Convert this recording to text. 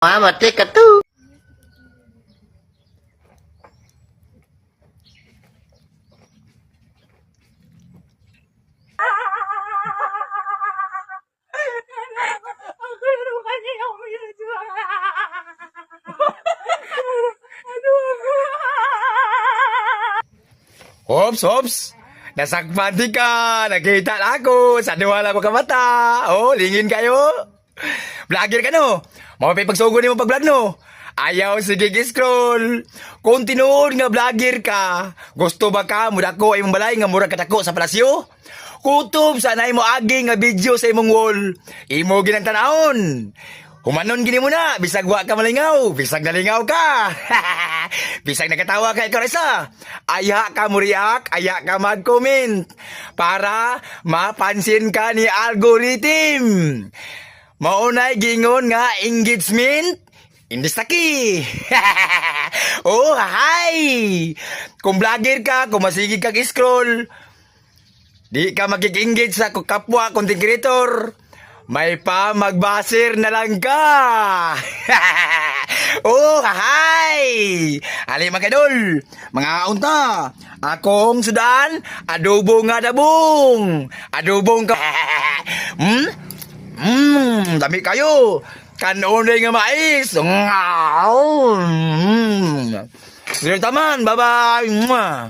Mati ka to. Ops, ops. Nasakpati ka. Nakita na ako. Sa duwala mo ka mata. Oh, lingin kayo. Vlogger ka no. Mapipagsugo ni mo pag-vlog no. Ayaw sige scroll. Kung tinuod nga vlogger ka, gusto ba ka mudako ay mong balay nga murag katako sa palasyo? Kutob sana mo agi nga video sa imong wall. Imo ginang tanahon. Humanon gini mo na, bisag wa ka malingaw, bisag nalingaw ka. Bisag nakatawa ka ikaw isa. Aya ka mo react, aya ka mag-comment. Para mapansin ka ni algorithm. Maunay gingon nga engagement, indistaki. Oh, hi! Kung vlogger ka, kung masigig kag scroll, di ka magig-engage sa kapwa content creator. May pa magbasir na lang ka. Oh, hi! Ali mga kadol, mga unta, akong sudan, adobo nga dabong. Adobong ka. Dami kayo. Kanunay nga mais. Sige taman, bye-bye.